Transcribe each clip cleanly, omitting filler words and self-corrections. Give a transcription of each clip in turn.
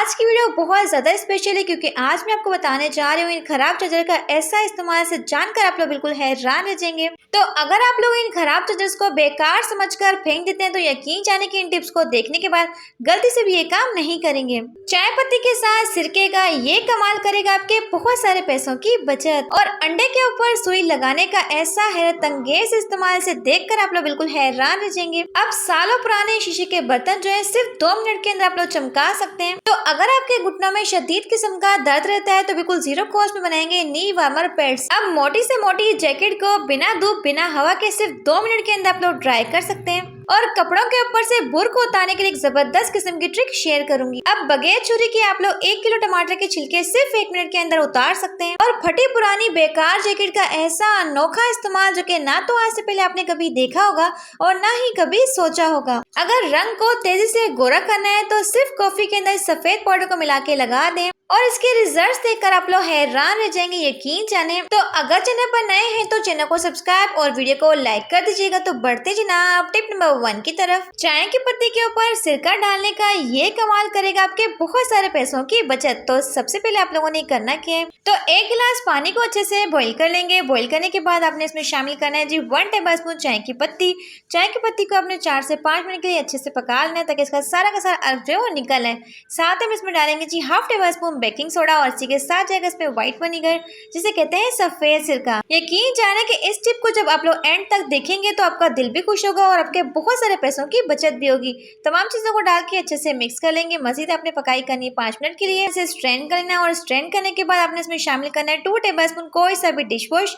आज की वीडियो बहुत ज़्यादा स्पेशल है क्योंकि आज मैं आपको बताने जा रही हूँ इन खराब चार्जर का ऐसा इस्तेमाल से जानकर आप लोग बिल्कुल हैरान रह जाएंगे। तो अगर आप लोग इन खराब चार्जर्स को बेकार समझकर फेंक देते हैं तो यकीन जाने कि इन टिप्स को देखने के बाद गलती से भी ये काम नहीं करेंगे। चाय पत्ती के साथ सिरके का ये कमाल करेगा आपके बहुत सारे पैसों की बचत। और अंडे के ऊपर सुई लगाने का ऐसा हैरत अंगेज इस्तेमाल से देखकर आप लोग बिल्कुल हैरान रह जाएंगे। अब सालों पुराने शीशे के बर्तन जो है सिर्फ 2 मिनट के अंदर आप लोग चमका सकते हैं। तो अगर आपके घुटनों में शदीद किस्म का दर्द रहता है तो बिल्कुल जीरो कॉस्ट में बनाएंगे नी वार्मर पैड्स। अब मोटी से मोटी जैकेट को बिना धूप बिना हवा के सिर्फ 2 मिनट के अंदर आप लोग ड्राई कर सकते हैं। और कपड़ों के ऊपर से बुर को उतारने के लिए एक जबरदस्त किस्म की ट्रिक शेयर करूंगी। अब बगैर छुरी के आप लोग 1 किलो टमाटर के छिलके सिर्फ 1 मिनट के अंदर उतार सकते हैं। और फटी पुरानी बेकार जैकेट का ऐसा अनोखा इस्तेमाल जो कि ना तो आज से पहले आपने कभी देखा होगा और ना ही कभी सोचा होगा। अगर रंग को तेजी से गोरा करना है तो सिर्फ कॉफी के अंदर सफेद पाउडर को मिला के लगा दें और इसके रिजल्ट्स देखकर आप लोग हैरान रह जाएंगे, यकीन जाने। तो अगर चैनल पर नए हैं तो चैनल को सब्सक्राइब और वीडियो को लाइक कर दीजिएगा। तो बढ़ते जनाब टिप नंबर 1 की तरफ। चाय की पत्ती के ऊपर सिरका डालने का ये कमाल करेगा आपके बहुत सारे पैसों की बचत। तो सबसे पहले आप लोगों ने करना क्या है, तो 1 गिलास पानी को अच्छे से बॉईल कर लेंगे। बॉईल करने के बाद आपने इसमें शामिल करना है जी 1 टेबल स्पून चाय की पत्ती। चाय की पत्ती को आपने 4 से 5 मिनट के लिए अच्छे से पका लेना है ताकि इसका सारा का सारा अर्क जो है वो निकल आए। साथ हम इसमें डालेंगे जी 1/2 टेबल स्पून बेकिंग सोडा और इसी के साथ जाएगा इसमें व्हाइट विनेगर जिसे कहते हैं सफेद सिरका। यकीन जाने कि इस टिप को जब आप लोग एंड तक देखेंगे तो आपका दिल भी खुश होगा और आपके बहुत सारे पैसों की बचत भी होगी। तमाम चीजों को डाल के अच्छे से मिक्स कर लेंगे। मजीद आपने पकाई करनी है 5 मिनट के लिए। इसे स्ट्रेन कर लेना है और स्ट्रेन करने के बाद आपने इसमें शामिल करना है 2 टेबल स्पून कोई सा भी डिश वॉश।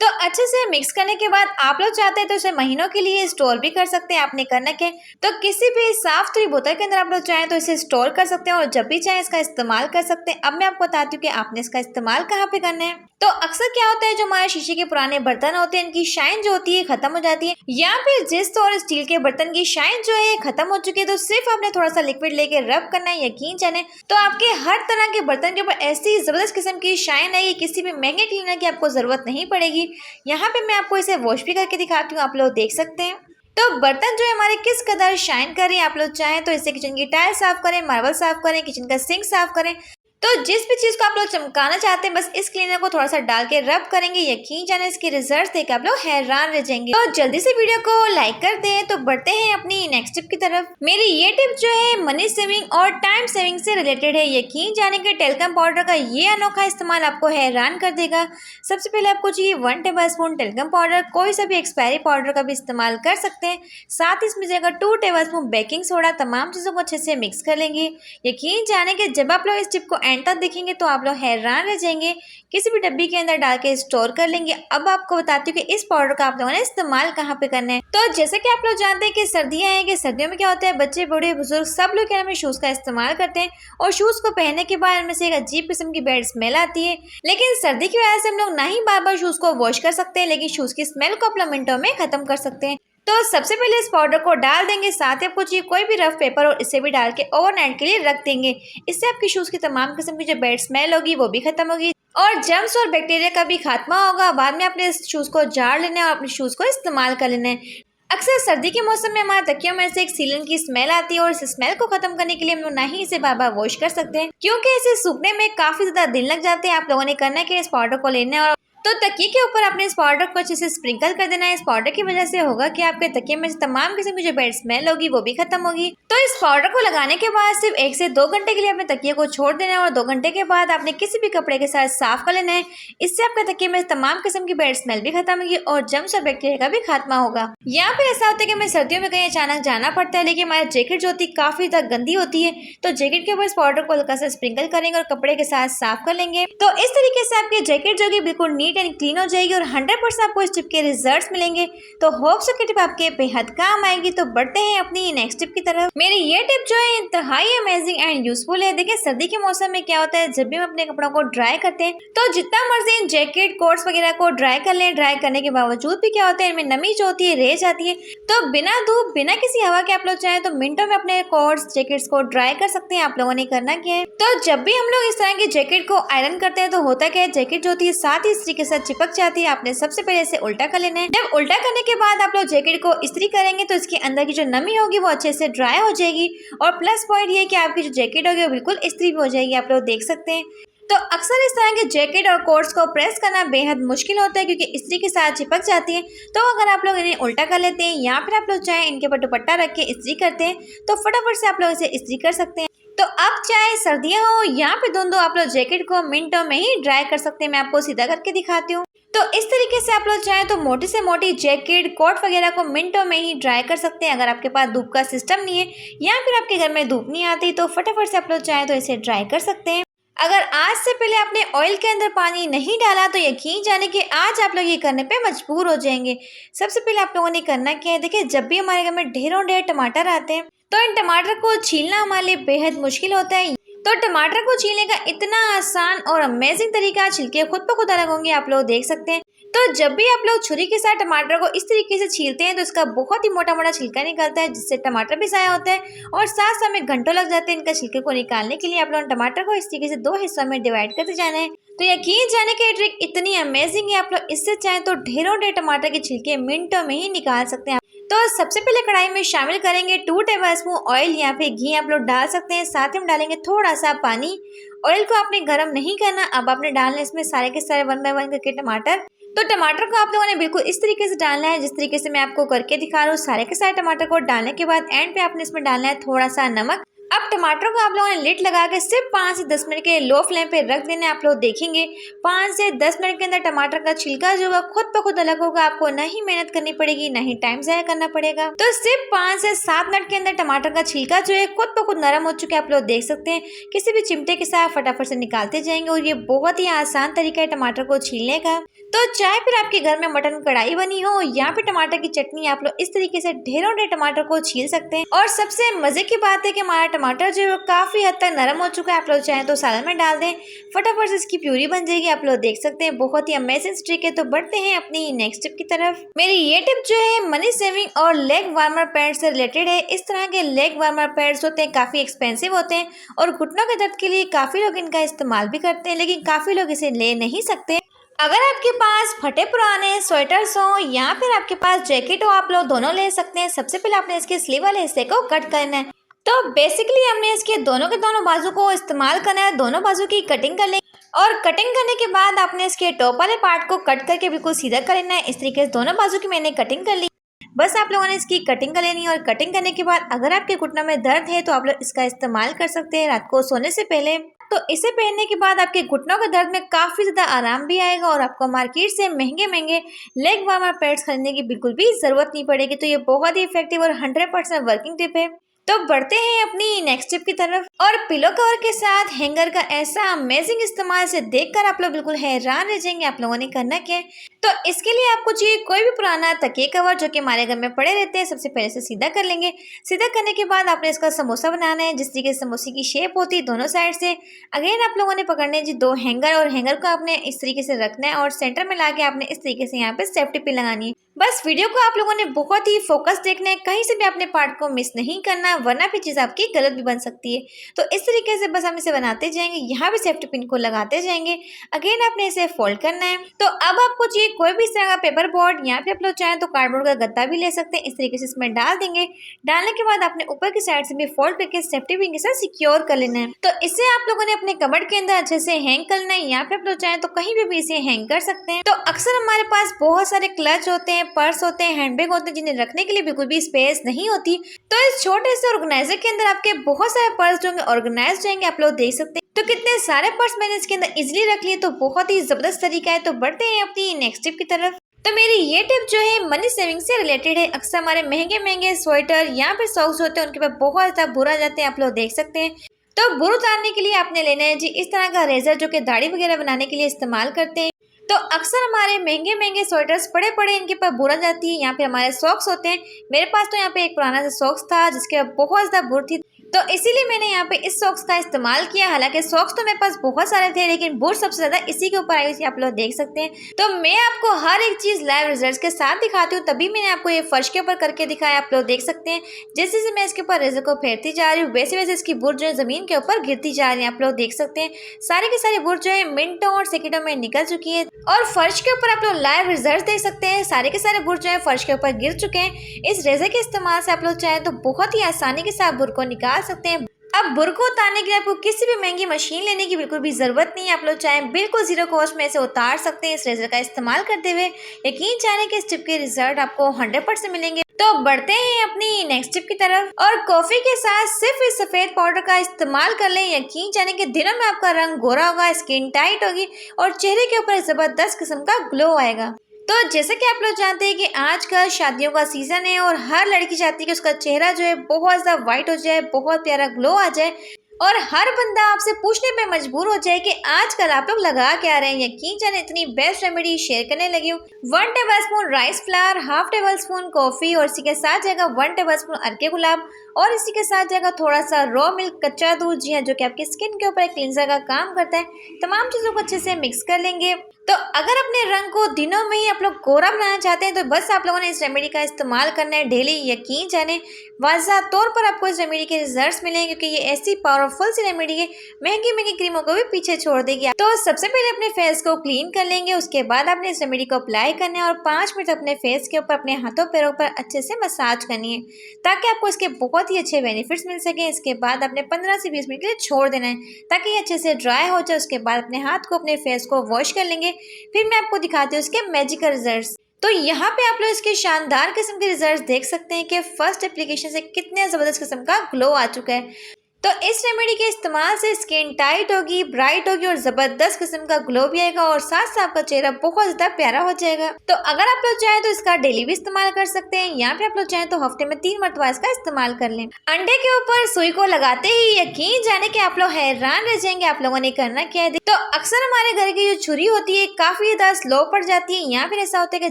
तो अच्छे से मिक्स करने के बाद आप लोग चाहते हैं तो इसे महीनों के लिए स्टोर भी कर सकते हैं। आपने करना क्या, तो किसी भी साफ सुथरी बोतल के अंदर आप लोग चाहें तो इसे स्टोर कर सकते हैं और जब भी चाहें इसका इस्तेमाल कर सकते हैं। अब मैं आपको बताती हूँ कि आपने इसका इस्तेमाल कहाँ पे करना है। तो अक्सर क्या होता है, जो हमारे शीशे के पुराने बर्तन होते हैं इनकी शाइन जो होती है खत्म हो जाती है, या फिर जिस और स्टील के बर्तन की शाइन जो है खत्म हो चुकी है। तो सिर्फ आपने थोड़ा सा लिक्विड लेके रब करना है। यकीन जाने तो आपके हर तरह के बर्तन के ऊपर ऐसी जबरदस्त किस्म की शाइन आएगी, किसी भी महंगे क्लीनर की आपको जरूरत नहीं पड़ेगी। यहाँ पे मैं आपको इसे वॉश भी करके दिखाती हूँ, आप लोग देख सकते हैं। तो बर्तन जो है हमारे किस कदर शाइन कर रहे हैं, आप लोग चाहें तो इससे किचन की टाइल साफ करें, मार्बल साफ करें, किचन का सिंक साफ करें। तो जिस भी चीज को आप लोग चमकाना चाहते हैं बस इस क्लीनर को थोड़ा सा डाल के रब करेंगे। यकीन जाने इसके रिजल्ट्स देख आप लोग हैरान रह जाएंगे। तो जल्दी से वीडियो को लाइक कर दें। तो बढ़ते हैं अपनी नेक्स्ट टिप की तरफ। मेरी ये टिप जो है मनी सेविंग और टाइम सेविंग से रिलेटेड है। यकीन जाने के टेल्कम पाउडर का ये अनोखा इस्तेमाल आपको हैरान कर देगा। सबसे पहले आपको चाहिए 1 टेबल स्पून टेल्कम पाउडर, कोई सा भी एक्सपायरी पाउडर का भी इस्तेमाल कर सकते हैं। साथ ही इसमें जाएगा 2 टेबल स्पून बेकिंग सोडा। तमाम चीजों को अच्छे से मिक्स कर लेंगे। यकीन जाने के जब आप लोग इस टिप को एंड तक देखेंगे तो आप लोग हैरान रह जाएंगे। किसी भी डब्बी के अंदर डाल के स्टोर कर लेंगे। अब आपको बताती हूँ कि इस पाउडर का आप लोगों ने इस्तेमाल कहाँ पे करना है। तो जैसे कि आप लोग जानते हैं कि सर्दियां हैं, कि सर्दियों में क्या होता है, बच्चे बूढ़े बुजुर्ग सब लोग क्या है शूज का इस्तेमाल करते हैं और शूज को पहनने के बाद इनमें से एक अजीब किस्म की बैड स्मेल आती है। लेकिन सर्दी की वजह से हम लोग ना ही बार बार शूज को वॉश कर सकते हैं, लेकिन शूज की स्मेल को अपने मिनटों में खत्म कर सकते हैं। तो सबसे पहले इस पाउडर को डाल देंगे। साथ ही आपको चाहिए कोई भी रफ पेपर और इसे भी डाल के ओवरनाइट के लिए रख देंगे। इससे आपके शूज की तमाम किस्म की जो बैड स्मेल होगी वो भी खत्म होगी और जर्म्स और बैक्टीरिया का भी खात्मा होगा। बाद में अपने इस शूज को झाड़ लेना है और अपने शूज को इस्तेमाल कर लेना है। अक्सर सर्दी के मौसम में हमारे तकियों में से एक सीलन की स्मेल आती है और इस स्मेल को खत्म करने के लिए हम लोग ना ही इसे बार बार वॉश कर सकते हैं क्योंकि इसे सूखने में काफी ज्यादा दिन लग जाते हैं। आप लोगों ने करना है कि इस पाउडर को लेना है और तो तकिए के ऊपर आपने इस पाउडर को अच्छे से स्प्रिंकल कर देना है। इस पाउडर की वजह से होगा कि आपके तकिए में तमाम किस्म की जो बैड स्मेल होगी वो भी खत्म होगी। तो इस पाउडर को लगाने के बाद सिर्फ 1 से 2 घंटे के लिए अपने तकिए को छोड़ देना है और 2 घंटे के बाद आपने किसी भी कपड़े के साथ साफ कर लेना है। इससे आपके तकिए में तमाम किस्म की बैड स्मेल भी खत्म होगी और जर्म्स और बैक्टीरिया का भी खात्मा होगा। या फिर ऐसा होता है कि हमें सर्दियों में कहीं अचानक जाना पड़ता है लेकिन हमारी जैकेट जो होती है काफी ज्यादा गंदी होती है, तो जैकेट के ऊपर इस पाउडर को हल्का सा स्प्रिंकल करेंगे और कपड़े के साथ साफ कर लेंगे। तो इस तरीके से आपकी जैकेट जो बिल्कुल नीट एंड क्लीन हो जाएगी और 100% आपको इस टिप के रिजल्ट्स मिलेंगे। तो होप सो कि टिप आपके बेहद काम आएगी। तो बढ़ते हैं अपनी नेक्स्ट टिप की तरफ। मेरी ये टिप जो है इंतहाई अमेजिंग एंड यूजफुल है। देखिए सर्दी के मौसम में क्या होता है, जब भी हम अपने कपड़ों को ड्राई करते हैं तो जितना मर्जी जैकेट कोट्स वगैरह को ड्राई कर लें, ड्राई करने के बावजूद भी क्या होता है इनमें नमी जो होती है रह जाती है। तो बिना धूप बिना किसी हवा के आप लोग चाहें तो मिनटों में अपने कोट्स जैकेट्स को ड्राई कर सकते हैं। आप लोगों ने करना क्या है, तो जब भी हम लोग इस तरह की जैकेट को आयरन करते हैं तो होता क्या है, जैकेट जो होती है साथ ही इस्त्री के के साथ चिपक जाती है, आपने सबसे पहले इसे उल्टा कर लेना है। जब उल्टा करने के बाद आप लोग जैकेट को इस्त्री करेंगे तो इसके अंदर की जो नमी होगी वो अच्छे से ड्राई हो जाएगी। और प्लस पॉइंट ये है कि आपकी जो जैकेट होगी वो बिल्कुल इस्त्री भी हो जाएगी, आप लोग देख सकते हैं। तो अक्सर इस तरह के जैकेट और कोट्स को प्रेस करना बेहद मुश्किल होता है क्योंकि इस्त्री के साथ चिपक जाती है। तो अगर आप लोग इन्हें उल्टा कर लेते हैं या फिर आप लोग चाहे इनके ऊपर दुपट्टा रख के इस्त्री करते हैं तो फटाफट से आप लोग इसे इस्त्री कर सकते हैं। तो अब चाहे सर्दियां हो या फिर धुंध हो, आप लोग जैकेट को मिनटों में ही ड्राई कर सकते हैं। मैं आपको सीधा करके दिखाती हूँ। तो इस तरीके से आप लोग चाहें तो मोटी से मोटी जैकेट कोट वगैरह को मिनटों में ही ड्राई कर सकते हैं। अगर आपके पास धूप का सिस्टम नहीं है या फिर आपके घर में धूप नहीं आती तो फटाफट से आप लोग चाहें तो इसे ड्राई कर सकते हैं। अगर आज से पहले आपने ऑयल के अंदर पानी नहीं डाला तो यकीन जाने कि आज आप लोग ये करने पे मजबूर हो जाएंगे। सबसे पहले आप लोगों ने करना क्या है, देखिए जब भी हमारे घर में ढेरों ढेर टमाटर आते हैं तो इन टमाटर को छीलना हमारे लिए बेहद मुश्किल होता है। तो टमाटर को छीलने का इतना आसान और अमेजिंग तरीका, छिलके खुद ब खुद अलग होंगे, आप लोग देख सकते हैं। तो जब भी आप लोग छुरी के साथ टमाटर को इस तरीके से छीलते हैं तो इसका बहुत ही मोटा मोटा छिलका निकलता है जिससे टमाटर भी ज़ाया होता है और साथ साथ में घंटों लग जाते हैं इनका छिलके को निकालने के लिए। आप लोग टमाटर को इस तरीके से 2 हिस्सों में डिवाइड करते जाना है। तो यकीन जाने की ट्रिक इतनी अमेजिंग है, आप लोग इससे चाहें तो ढेरों ढेर टमाटर के छिलके मिनटों में ही निकाल सकते हैं। तो सबसे पहले कढ़ाई में शामिल करेंगे 2 टेबलस्पून ऑयल या फिर घी, आप लोग डाल सकते हैं। साथ ही हम डालेंगे थोड़ा सा पानी। ऑयल को आपने गर्म नहीं करना। अब आपने डालना इसमें सारे के सारे 1 बाय 1 करके टमाटर। तो टमाटर को आप लोगों ने बिल्कुल इस तरीके से डालना है जिस तरीके से मैं आपको करके दिखा रहा हूँ। सारे के सारे टमाटर को डालने के बाद एंड पे आपने इसमें डालना है थोड़ा सा नमक। अब टमाटर को आप लोगों ने लिड लगा के सिर्फ 5 से 10 मिनट के लो फ्लेम पे रख देना है। आप लोग देखेंगे 5 से 10 मिनट के अंदर टमाटर का छिलका जो होगा खुद ब खुद अलग होगा। आपको ना ही मेहनत करनी पड़ेगी ना ही टाइम ज़ाया करना पड़ेगा। तो सिर्फ 5 से 7 मिनट के अंदर टमाटर का छिलका जो है खुद ब खुद नरम हो चुका है, आप लोग देख सकते हैं। किसी भी चिमटे के साथ फटाफट से निकालते जाएंगे और ये बहुत ही आसान तरीका है टमाटर को छीलने का। तो चाहे फिर आपके घर में मटन कढ़ाई बनी हो या फिर टमाटर की चटनी, आप लोग इस तरीके से ढेरों ढेर टमाटर को छील सकते हैं। और सबसे मजे की बात है कि हमारा टमाटर जो है काफी हद तक नरम हो चुका है। आप लोग चाहें तो सालन में डाल दें, फटाफट से इसकी प्यूरी बन जाएगी। आप लोग देख सकते हैं बहुत ही अमेजिंग ट्रिक है। तो बढ़ते हैं अपनी नेक्स्ट टिप की तरफ। मेरी ये टिप जो है मनी सेविंग और लेग वार्मर पैड से रिलेटेड है। इस तरह के लेग वार्मर पैड्स होते हैं, काफी एक्सपेंसिव होते हैं और घुटनों के दर्द के लिए काफी लोग इनका इस्तेमाल भी करते हैं, लेकिन काफी लोग इसे ले नहीं सकते। अगर आपके पास फटे पुराने स्वेटर्स हो या फिर आपके पास जैकेट हो, आप लोग दोनों ले सकते हैं। सबसे पहले आपने इसके स्लीव वाले हिस्से को कट करना है। तो बेसिकली हमने इसके दोनों के दोनों बाजू को इस्तेमाल करना है। दोनों बाजू की कटिंग कर लेंगे और कटिंग करने के बाद आपने इसके टॉप वाले पार्ट को कट करके बिल्कुल सीधा कर लेना है। इस तरीके से दोनों बाजू की मैंने कटिंग कर ली। बस आप लोगों ने इसकी कटिंग कर लेनी है और कटिंग करने के बाद अगर आपके घुटनों में दर्द है तो आप लोग इसका इस्तेमाल कर सकते हैं रात को सोने से पहले। तो इसे पहनने के बाद आपके घुटनों के दर्द में काफी ज्यादा आराम भी आएगा और आपको मार्केट से महंगे महंगे लेग वार्मर पैड्स खरीदने की बिल्कुल भी जरूरत नहीं पड़ेगी। तो ये बहुत ही इफेक्टिव और 100% वर्किंग टिप है। तो बढ़ते हैं अपनी नेक्स्ट टिप की तरफ। और पिलो कवर के साथ हैंगर का ऐसा अमेजिंग इस्तेमाल से देखकर आप लोग बिल्कुल हैरान रह जाएंगे। आप लोगों ने करना क्या है, तो इसके लिए आपको चाहिए कोई भी पुराना तकिए कवर जो कि हमारे घर में पड़े रहते हैं। सबसे पहले से सीधा कर लेंगे। सीधा करने के बाद आपने इसका समोसा बनाना है जिस तरीके से समोसे की शेप होती है दोनों साइड से। अगेन आप लोगों ने पकड़ने जी 2 हैंगर और हैंगर को आपने इस तरीके से रखना है और सेंटर में लाके आपने इस तरीके से यहाँ पे सेफ्टी पिन लगानी है। बस वीडियो को आप लोगों ने बहुत ही फोकस देखना है, कहीं से भी अपने पार्ट को मिस नहीं करना वरना फिर चीज़ आपकी गलत भी बन सकती है। तो इस तरीके से बस हम इसे बनाते जाएंगे, यहाँ भी सेफ्टी पिन को लगाते जाएंगे। अगेन आपने इसे फोल्ड करना है। तो अब आपको चाहिए कोई भी इस तरह का पेपर बोर्ड या फिर आप लोग चाहें तो कार्डबोर्ड का गत्ता भी ले सकते हैं। इस तरीके से इसमें डाल देंगे। डालने के बाद आपने ऊपर की साइड से भी फोल्ड करके सेफ्टी पिन के साथ सिक्योर कर लेना है। तो इसे आप लोगों ने अपने कबर्ड के अंदर अच्छे से हैंग करना है या फिर आप लोग चाहें तो कहीं भी इसे हैंग कर सकते हैं। तो अक्सर हमारे पास बहुत सारे क्लच होते हैं, पर्स होते हैं, हैंडबैग होते हैं जिन्हें रखने के लिए बिल्कुल भी स्पेस नहीं होती। तो इस छोटे से ऑर्गेनाइजर के अंदर आपके बहुत सारे पर्स जो ऑर्गेनाइज जाएंगे। आप लोग देख सकते हैं तो कितने सारे पर्स मैंने इसके अंदर इजिली रख लिए। तो बहुत ही जबरदस्त तरीका है। तो बढ़ते हैं अपनी नेक्स्ट टिप की तरफ। तो मेरी ये टिप जो है मनी सेविंग से रिलेटेड है। अक्सर हमारे महंगे महंगे स्वेटर या फिर सॉक्स होते हैं उनके पास बहुत ज्यादा बुर आ जाते हैं। आप लोग देख सकते हैं। तो बुर उतारने के लिए आपने लेना है जी इस तरह का रेजर जो कि दाढ़ी वगैरह बनाने के लिए इस्तेमाल करते हैं। तो अक्सर हमारे महंगे महंगे स्वेटर्स पड़े पड़े इनके पास बुर आ जाती है। यहाँ पे हमारे सॉक्स होते हैं। मेरे पास तो यहाँ पे एक पुराना सा सॉक्स था जिसके बहुत ज्यादा बुर थी। तो इसीलिए मैंने यहाँ पे इस सॉक्स का इस्तेमाल किया। हालांकि सॉक्स तो मेरे पास बहुत सारे थे, लेकिन बूट सबसे ज्यादा इसी के ऊपर आई हुई थी, आप लोग देख सकते हैं। तो मैं आपको हर एक चीज लाइव रिजल्ट्स के साथ दिखाती हूँ, तभी मैंने आपको ये फर्श के ऊपर करके दिखाया। आप लोग देख सकते हैं जैसे जैसे मैं इसके ऊपर रेजर को फेरती जा रही हूँ, वैसे वैसे इसकी बूट जो है जमीन के ऊपर गिरती जा रही है। आप लोग देख सकते हैं सारी की सारी बूट जो है मिनटों और सेकंडों में निकल चुकी है। और फर्श के ऊपर आप लोग लाइव रिजल्ट देख सकते हैं, सारे के सारे बूट जो है फर्श के ऊपर गिर चुके हैं। इस रेजर के इस्तेमाल से आप लोग चाहे तो बहुत ही आसानी के साथ बुर को निकाल सकते हैं। अब बुर को उतारने के लिए आपको किसी भी महंगी मशीन लेने की बिल्कुल भी जरूरत नहीं है। आप लोग चाहे बिल्कुल जीरो कॉस्ट में इसे उतार सकते हैं इस रेजर का इस्तेमाल करते हुए। यकीन जाने कि इस टिप के रिजल्ट आपको 100% मिलेंगे। तो बढ़ते हैं अपनी नेक्स्ट टिप की तरफ। और कॉफी के साथ सिर्फ इस सफेद पाउडर का इस्तेमाल कर लें। यकीन जाने के दिनों में आपका रंग गोरा होगा, स्किन टाइट होगी और चेहरे के ऊपर जबरदस्त किस्म का ग्लो आएगा। तो जैसे कि आप लोग जानते हैं कि आजकल शादियों का सीजन है और हर लड़की चाहती है कि उसका चेहरा जो है बहुत ज्यादा व्हाइट हो जाए, बहुत प्यारा ग्लो आ जाए और हर बंदा आपसे पूछने पे मजबूर हो जाए कि आजकल आप लोग लगा क्या रहे हैं। यकीन जाने इतनी बेस्ट रेमेडी शेयर करने लगी हूँ। 1 tablespoon rice flour, 1/2 tablespoon coffee और इसी के साथ जाएगा 1 टेबलस्पून अर्के गुलाब और इसी के साथ जाएगा थोड़ा सा रॉ मिल्क, कच्चा दूध, जी हाँ, जो कि आपकी स्किन के ऊपर एक क्लींजर का काम करता है। तमाम चीजों को अच्छे से मिक्स कर लेंगे। तो अगर अपने रंग को दिनों में ही आप लोग गोरा बनाना चाहते हैं तो बस आप लोगों ने इस रेमेडी का इस्तेमाल करना है डेली। यकीन जाने वाज़ह तौर पर आपको इस रेमेडी के रिजल्ट्स मिलेंगे, क्योंकि ये ऐसी पावरफुल सी रेमेडी है, महंगी महंगी क्रीमों को भी पीछे छोड़ देगी। तो सबसे पहले अपने फेस को क्लीन कर लेंगे, उसके बाद आपने इस रेमेडी को अप्लाई करना है और 5 मिनट अपने फेस के ऊपर, अपने हाथों पैरों पर अच्छे से मसाज करनी है ताकि आपको इसके बहुत ही अच्छे बेनिफिट्स मिल सके। इसके बाद आपने 15 से 20 मिनट के लिए छोड़ देना है ताकि ये अच्छे से ड्राई हो जाए। उसके बाद अपने हाथ को, अपने फेस को वॉश कर लेंगे। फिर मैं आपको दिखाती हूँ इसके मैजिकल रिजल्ट्स। तो यहाँ पे आप लोग इसके शानदार किस्म के रिजल्ट्स देख सकते हैं कि फर्स्ट एप्लीकेशन से कितने जबरदस्त किस्म का ग्लो आ चुका है। तो इस रेमेडी के इस्तेमाल से स्किन टाइट होगी, ब्राइट होगी और जबरदस्त किस्म का ग्लो भी आएगा और साथ साथ आपका चेहरा बहुत ज्यादा प्यारा हो जाएगा। तो अगर आप लोग चाहें तो इसका डेली भी इस्तेमाल कर सकते हैं, यहाँ पे आप लोग चाहें तो हफ्ते में 3 मरतबा इसका इस्तेमाल कर लें। अंडे के ऊपर सुई को लगाते ही यकीन जाने कि आप लोग हैरान रह जाएंगे आप लोगों ने करना क्या है। तो अक्सर हमारे घर की जो छुरी होती है काफी ज्यादा स्लो पड़ जाती है। यहाँ पे ऐसा होता है कि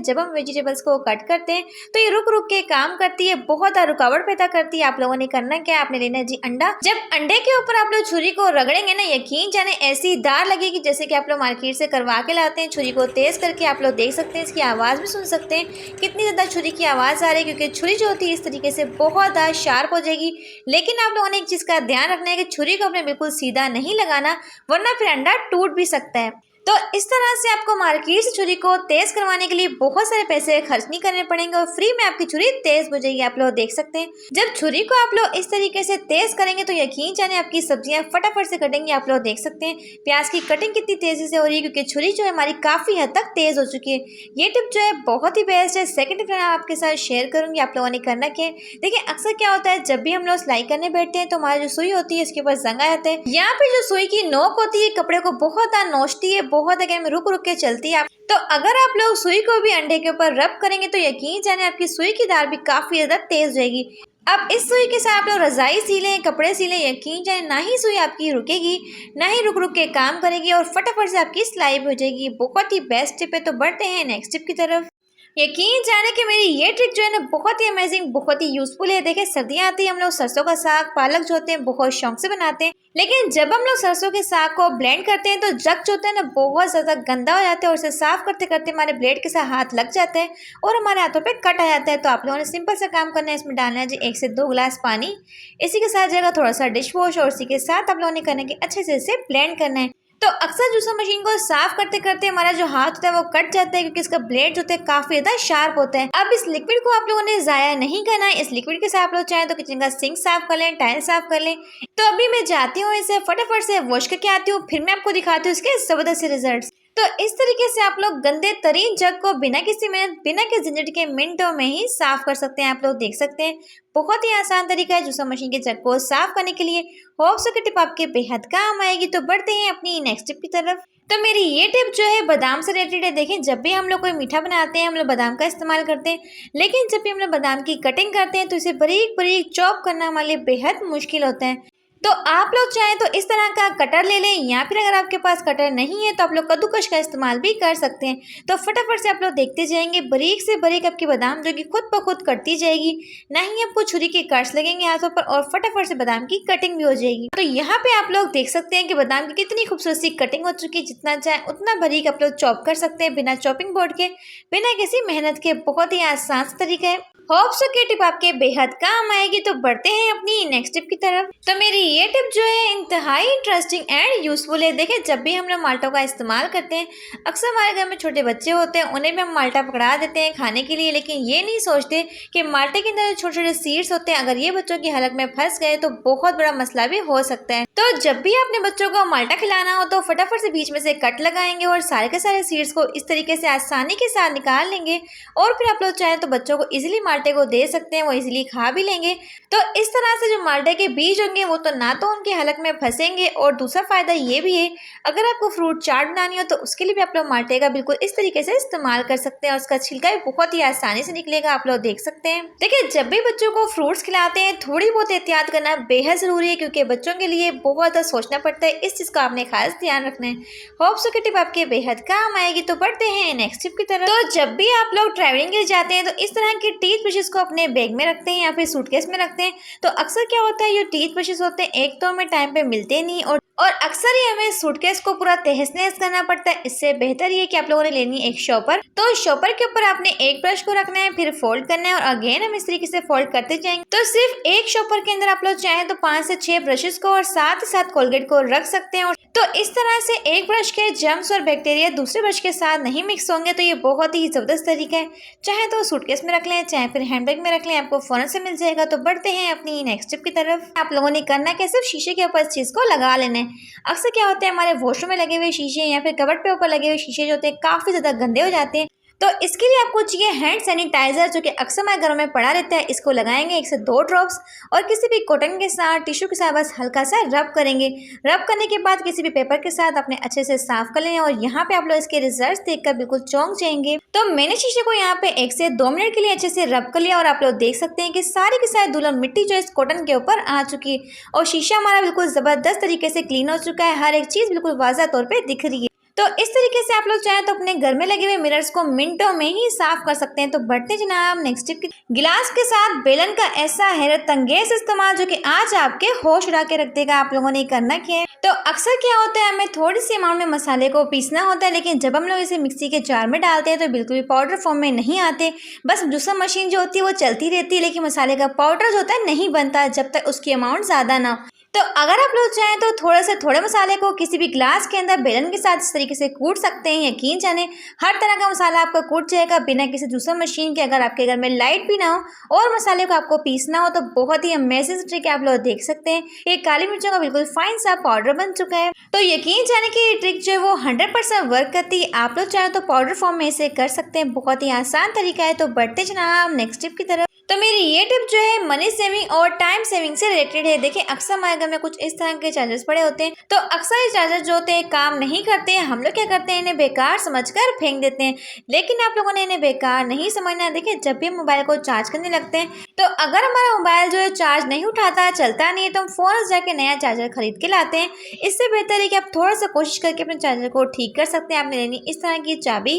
जब हम वेजिटेबल्स को कट करते हैं तो ये रुक रुक के काम करती है, बहुत ज्यादा रुकावट पैदा करती है। आप लोगों ने करना क्या है, आपने लेना है जी अंडा। जब अंडे के ऊपर आप लोग छुरी को रगड़ेंगे ना, यकीन जाने ऐसी धार लगेगी जैसे कि आप लोग मार्केट से करवा के लाते हैं। छुरी को तेज करके आप लोग देख सकते हैं, इसकी आवाज भी सुन सकते हैं कितनी ज्यादा छुरी की आवाज आ रही है, क्योंकि छुरी जो होती है इस तरीके से बहुत ज्यादा शार्प हो जाएगी। लेकिन आप लोगों ने एक चीज का ध्यान रखना है कि छुरी को अपने बिल्कुल सीधा नहीं लगाना, वरना फिर अंडा टूट भी सकता है। तो इस तरह से आपको मार्केट से छुरी को तेज करवाने के लिए बहुत सारे पैसे खर्च नहीं करने पड़ेंगे और फ्री में आपकी छुरी तेज हो जाएगी। आप लोग देख सकते हैं जब छुरी को आप लोग इस तरीके से तेज करेंगे तो यकीन जाने आपकी सब्जियां फटाफट से कटेंगी। आप लोग देख सकते हैं प्याज की कटिंग कितनी तेजी से हो रही है, क्योंकि छुरी जो है हमारी काफी हद तक तेज हो चुकी है। ये टिप जो है बहुत ही बेस्ट है। सेकंड टिप मैं आपके साथ शेयर करूंगी, आप लोगों ने करना क्या है। देखिए अक्सर क्या होता है, जब भी हम लोग सिलाई करने बैठते हैं तो हमारी जो सुई होती है उसके ऊपर जंग आ जाता है। यहाँ पे जो सुई की नोक होती है कपड़े को बहुत ज्यादा नोचती है, बहुत में रुक रुक के चलती है। तो अगर आप लोग सुई को भी अंडे के ऊपर रब करेंगे तो यकीन जाने आपकी सुई की धार भी काफी ज्यादा तेज हो जाएगी। अब इस सुई के साथ आप लोग रजाई सीलें, कपड़े सीलें, यकीन जाने ना ही सुई आपकी रुकेगी, ना ही रुक रुक के काम करेगी और फटाफट से आपकी सिलाई हो जाएगी। बहुत ही बेस्ट टिप है। तो बढ़ते हैं नेक्स्ट टिप की तरफ। यकीन जाने कि मेरी ये ट्रिक जो है ना बहुत ही अमेजिंग, बहुत ही यूजफुल है। देखिए सर्दियाँ आती है, हम लोग सरसों का साग, पालक जो होते हैं बहुत शौक से बनाते हैं, लेकिन जब हम लोग सरसों के साग को ब्लेंड करते हैं तो जग जो होता है ना बहुत ज्यादा गंदा हो जाता है और उसे साफ करते करते हमारे ब्लेड के साथ हाथ लग जाता है और हमारे हाथों पे कट आ जाता है। तो आप लोगों ने सिंपल सा काम करना है, इसमें डालना है जी 1 से 2 गिलास पानी, इसी के साथ जाएगा थोड़ा सा डिश वॉश और इसी के साथ आप लोगों ने करना है कि अच्छे से इसे ब्लेंड करना है। तो अक्सर जूसर मशीन को साफ करते करते हमारा जो हाथ होता है वो कट जाता है, क्योंकि इसका ब्लेड जो होता है काफी ज्यादा शार्प होता है। अब इस लिक्विड को आप लोगों ने जाया नहीं करना है। इस लिक्विड के साथ आप लोग चाहें तो किचन का सिंक साफ कर लें, टाइल साफ कर लें। तो अभी मैं जाती हूँ, इसे फटाफट से वॉश करके आती हूँ, फिर मैं आपको दिखाती हूँ इसके जबरदस्त रिजल्ट। तो इस तरीके से आप लोग गंदे तरीन जग को बिना किसी मेहनत, बिना किसी झंझट के मिनटों में ही साफ कर सकते हैं। आप लोग देख सकते हैं बहुत ही आसान तरीका है जूसर मशीन के जग को साफ करने के लिए। होप सो कि टिप आपके बेहद काम आएगी। तो बढ़ते हैं अपनी नेक्स्ट टिप की तरफ। तो मेरी ये टिप जो है बादाम से रिलेटेड है। देखें जब भी हम लोग कोई मीठा बनाते हैं हम लोग बादाम का इस्तेमाल करते हैं, लेकिन जब भी हम लोग बादाम की कटिंग करते हैं तो इसे बारीक बारीक चॉप करना हमारे लिए बेहद मुश्किल होता है। तो आप लोग चाहें तो इस तरह का कटर ले लें, या फिर अगर आपके पास कटर नहीं है तो आप लोग कद्दूकश का इस्तेमाल भी कर सकते हैं। तो फटाफट से आप लोग देखते जाएंगे, बारीक से बारीक आपकी बादाम जो कि खुद ब खुद कटती जाएगी, ना ही आपको छुरी के कट्स लगेंगे हाथों पर, और फटाफट से बादाम की कटिंग भी हो जाएगी। तो यहाँ पे आप लोग देख सकते हैं कि बादाम की कितनी खूबसूरत सी कटिंग हो चुकी है। जितना चाहे उतना बारीक आप लोग चॉप कर सकते हैं, बिना चॉपिंग बोर्ड के, बिना किसी मेहनत के। बहुत ही आसान तरीका है। होप सो कि टिप आपके बेहद काम आएगी। तो बढ़ते हैं अपनी नेक्स्ट टिप की तरफ। तो मेरी ये टिप जो है इंतहाई इंटरेस्टिंग एंड यूजफुल है। देखिए, जब भी हम लोग माल्टों का इस्तेमाल करते हैं, अक्सर हमारे घर में छोटे बच्चे होते हैं, उन्हें भी हम माल्टा पकड़ा देते हैं खाने के लिए, लेकिन ये नहीं सोचते कि माल्टे के अंदर छोटे छोटे सीड्स होते हैं, अगर ये बच्चों की हलक में फंस गए तो बहुत बड़ा मसला भी हो सकता है। तो जब भी अपने बच्चों को माल्टा खिलाना हो तो फटाफट से बीच में से कट लगाएंगे और सारे के सारे सीड्स को इस तरीके से आसानी के साथ निकाल लेंगे, और फिर आप लोग चाहें तो बच्चों को इजीली माल्टे को दे सकते हैं, वो इजीली खा भी लेंगे। तो इस तरह से जो माल्टे के बीज होंगे वो तो ना तो उनके हलक में फंसेंगे, और दूसरा फायदा ये भी है, अगर आपको फ्रूट चाट बनानी हो तो उसके लिए भी आप लोग माल्टे का बिल्कुल इस तरीके से इस्तेमाल कर सकते हैं, और उसका छिलका भी बहुत ही आसानी से निकलेगा। आप लोग देख सकते हैं। देखिए, जब भी बच्चों को फ्रूट्स खिलाते हैं थोड़ी बहुत एहतियात करना बेहद जरूरी है, क्योंकि बच्चों के लिए बहुत ज़्यादा सोचना पड़ता है। इस चीज़ का आपने खास ध्यान रखना है। होप सो कि टिप आपके बेहद काम आएगी। तो बढ़ते हैं नेक्स्ट टिप की तरफ। तो जब भी आप लोग ट्रैवलिंग के लिए जाते हैं तो इस तरह के टीथ ब्रशेस को अपने बैग में रखते हैं या फिर सूटकेस में रखते हैं। तो अक्सर क्या होता है, ये टीथ ब्रशेस होते हैं, एक तो हमें टाइम पे मिलते नहीं, और अक्सर ही हमें सूटकेस को पूरा तहस नहस करना पड़ता है। इससे बेहतर ये कि आप लोगों ने लेनी है एक शॉपर। तो शॉपर के ऊपर आपने एक ब्रश को रखना है, फिर फोल्ड करना है, और अगेन हम इस तरीके से फोल्ड करते जाएंगे। तो सिर्फ एक शॉपर के अंदर आप लोग चाहें तो 5 से 6 ब्रशेस को और साथ ही साथ कोलगेट को रख सकते हैं। तो इस तरह से एक ब्रश के जर्म्स और बैक्टीरिया दूसरे ब्रश के साथ नहीं मिक्स होंगे। तो ये बहुत ही जबरदस्त तरीका है। चाहे तो सूटकेस में रख लें, चाहे फिर हैंडबैग में रख लें, आपको फौरन से मिल जाएगा। तो बढ़ते हैं अपनी नेक्स्ट टिप की तरफ। आप लोगों ने करना क्या, सिर्फ शीशे के ऊपर इस चीज को लगा लेना है। अक्सर क्या होता है, हमारे वॉशरूम में लगे हुए शीशे या फिर कबर्ड पे ऊपर लगे हुए शीशे जो होते हैं काफी ज्यादा गंदे हो जाते हैं। तो इसके लिए आपको चाहिए हैंड सैनिटाइजर, जो कि अक्सर हमारे घरों में पड़ा रहता है। इसको लगाएंगे 1 से 2 ड्रॉप्स, और किसी भी कॉटन के साथ, टिश्यू के साथ बस हल्का सा रब करेंगे। रब करने के बाद किसी भी पेपर के साथ अपने अच्छे से साफ कर लें, और यहाँ पे आप लोग इसके रिजल्ट्स देखकर बिल्कुल चौंक जाएंगे। तो मैंने शीशे को यहाँ पे 1 से 2 मिनट के लिए अच्छे से रब कर लिया, और आप लोग देख सकते हैं कि सारी की सारी धूल और मिट्टी जो इस कॉटन के ऊपर आ चुकी है, और शीशा हमारा बिल्कुल जबरदस्त तरीके से क्लीन हो चुका है। हर एक चीज बिल्कुल वाज़ह तौर पर दिख रही है। तो इस तरीके से आप लोग चाहें तो अपने घर में लगे हुए मिरर्स को मिनटों में ही साफ कर सकते हैं। तो बढ़ते जनाब नेक्स्ट टिप की। गिलास के साथ बेलन का ऐसा हैरत अंगेज इस्तेमाल जो कि आज आपके होश उड़ा के रख देगा। आप लोगों ने करना क्या है, तो अक्सर क्या होता है, हमें थोड़ी सी अमाउंट में मसाले को पीसना होता है, लेकिन जब हम लोग इसे मिक्सी के जार में डालते हैं तो बिल्कुल भी पाउडर फॉर्म में नहीं आते। बस जूसर मशीन जो होती है वो चलती रहती है, लेकिन मसाले का पाउडर जो होता है नहीं बनता जब तक उसकी अमाउंट ज़्यादा ना हो। तो अगर आप लोग चाहें तो थोड़े से थोड़े मसाले को किसी भी ग्लास के अंदर बेलन के साथ इस तरीके से कूट सकते हैं। यकीन जाने हर तरह का मसाला आपका कूट जाएगा बिना किसी जूसर मशीन के। अगर आपके घर में लाइट भी ना हो और मसाले को आपको पीसना हो तो बहुत ही अमेजिंग ट्रिक है। आप लोग देख सकते हैं ये काली मिर्चों का बिल्कुल फाइन सा पाउडर बन चुका है। तो यकीन जाने की ये ट्रिक जो है वो 100% वर्क करती है। आप लोग चाहें तो पाउडर फॉर्म में इसे कर सकते हैं, बहुत ही आसान तरीका है। तो बढ़ते जनाब नेक्स्ट टिप की तरफ। तो मेरी ये टिप जो है मनी सेविंग और टाइम सेविंग से रिलेटेड है। देखिए, अक्सर हमारे घर में कुछ इस तरह के चार्जर्स पड़े होते हैं, तो अक्सर ये चार्जर जो होते हैं काम नहीं करते हैं। हम लोग क्या करते हैं, इन्हें बेकार समझकर फेंक देते हैं, लेकिन आप लोगों ने इन्हें बेकार नहीं समझना। देखिए, जब भी हम मोबाइल को चार्ज करने लगते हैं तो अगर हमारा मोबाइल जो है चार्ज नहीं उठाता, चलता नहीं है, तो हम फौरन जाके नया चार्जर खरीद के लाते हैं। इससे बेहतर है कि आप थोड़ा सा कोशिश करके अपने चार्जर को ठीक कर सकते हैं। आपने लेनी इस तरह की चाबी,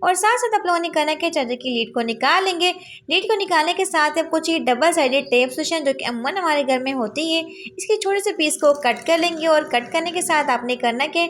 और साथ साथ आप लोगों ने करना कि चार्जर की लीड को निकाल लेंगे। लीड को निकालने के साथ आपको चाहिए डबल साइडेड टेप सुशन, जो कि अमूमन हमारे घर में होती है। इसके छोटे से पीस को कट कर लेंगे, और कट करने के साथ आपने करना कि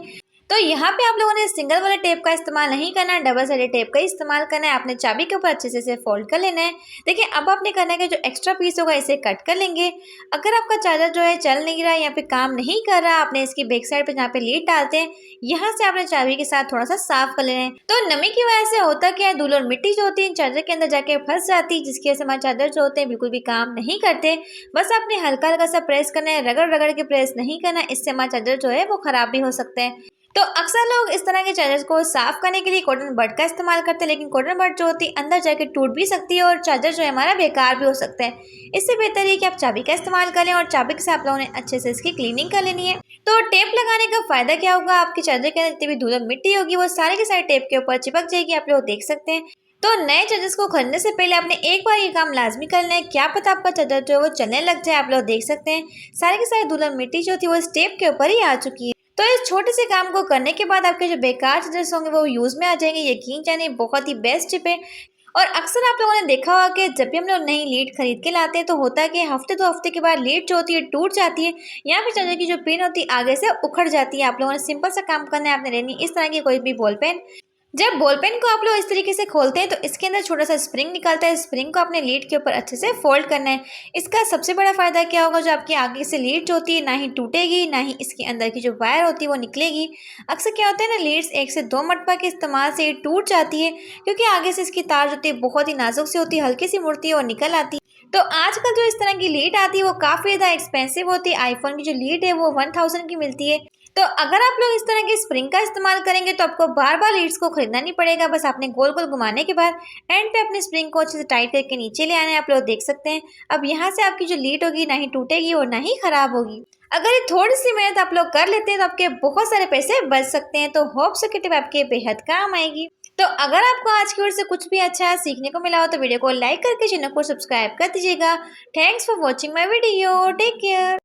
तो यहाँ पे आप लोगों ने सिंगल वाले टेप का इस्तेमाल नहीं करना है, डबल साइडेड टेप का इस्तेमाल करना है। आपने चाबी के ऊपर अच्छे से इसे फोल्ड कर लेना है। देखिए, अब आपने करना है कि जो एक्स्ट्रा पीस होगा इसे कट कर लेंगे। अगर आपका चार्जर जो है चल नहीं रहा, यहाँ पे काम नहीं कर रहा, आपने इसकी बैक साइड पे जहाँ पे लीड डालते हैं यहाँ से आपने चाबी के साथ थोड़ा सा साफ कर लेना है। तो नमी की वजह से होता क्या है, धूल और मिट्टी जो होती है चार्जर के अंदर जाके फंस जाती है, जिसकी वजह से हमारे चार्जर जो होते हैं बिल्कुल भी काम नहीं करते। बस आपने हल्का हल्का सा प्रेस करना है, रगड़ रगड़ के प्रेस नहीं करना, इससे हमारा चार्जर जो है वो खराब भी हो सकता है। तो अक्सर लोग इस तरह के चार्जर को साफ करने के लिए कॉटन बड का इस्तेमाल करते हैं, लेकिन कॉटन बड जो होती है अंदर जाके टूट भी सकती है, और चार्जर जो है हमारा बेकार भी हो सकता है। इससे बेहतर है कि आप चाबी का इस्तेमाल करें, और चाबी के साथ आप लोगों ने अच्छे से इसकी क्लीनिंग कर लेनी है। तो टेप लगाने का फायदा क्या होगा, आपके चार्जर के अंदर जितनी भी धूल और मिट्टी होगी वो सारे के सारे टेप के ऊपर चिपक जाएगी। आप लोग देख सकते हैं तो नए चार्जर्स को खरीदने से पहले आपने एक बार ये काम लाजमी कर लें, क्या पता आपका चार्जर जो है वो चलने लग जाए। आप लोग देख सकते हैं सारे के सारे धूल और मिट्टी जो थी वो स्टेप के ऊपर ही आ चुकी है। तो इस छोटे से काम को करने के बाद आपके जो बेकार चार्जर्स होंगे वो यूज में आ जाएंगे। यकीन जानिए बहुत ही बेस्ट टिप है। और अक्सर आप लोगों ने देखा होगा कि जब भी हम लोग नई लीड खरीद के लाते हैं तो होता है कि हफ्ते 2 हफ्ते के बाद लीड जो होती है टूट जाती है, या फिर चार्जर की जो पिन होती है आगे से उखड़ जाती है। आप लोगों ने सिंपल सा काम करना है, आपने लेनी इस तरह की कोई भी बॉल पेन। जब बॉल पेन को आप लोग इस तरीके से खोलते हैं तो इसके अंदर छोटा सा स्प्रिंग निकलता है। स्प्रिंग को अपने लीड के ऊपर अच्छे से फोल्ड करना है। इसका सबसे बड़ा फायदा क्या होगा, जो आपकी आगे से लीड जो होती है ना ही टूटेगी, ना ही इसके अंदर की जो वायर होती है वो निकलेगी। अक्सर क्या होता है ना, लीड्स 1 से 2 मरतबा के इस्तेमाल से ये टूट जाती है, क्योंकि आगे से इसकी तार जो होती है बहुत ही नाजुक सी होती है, हल्की सी मुड़ती है और निकल आती है। तो आजकल जो इस तरह की लीड आती है वो काफ़ी ज़्यादा एक्सपेंसिव होती है। आईफोन की जो लीड है वो 1000 की मिलती है। तो अगर आप लोग इस तरह की स्प्रिंग का इस्तेमाल करेंगे तो आपको बार बार लीड्स को खरीदना नहीं पड़ेगा। बस आपने गोल गोल घुमाने के बाद एंड पे अपनी स्प्रिंग को अच्छे से टाइट करके नीचे ले आना है। आप लोग देख सकते हैं अब यहाँ से आपकी जो लीड होगी ना ही टूटेगी और ना ही खराब होगी। अगर ये थोड़ी सी मेहनत आप लोग कर लेते हैं तो आपके बहुत सारे पैसे बच सकते हैं। तो होप सो कि टिप आपके बेहद काम आएगी। तो अगर आपको आज की वीडियो से कुछ भी अच्छा सीखने को मिला हो तो वीडियो को लाइक करके चैनल को सब्सक्राइब कर दीजिएगा। Thanks for watching my video. Take care.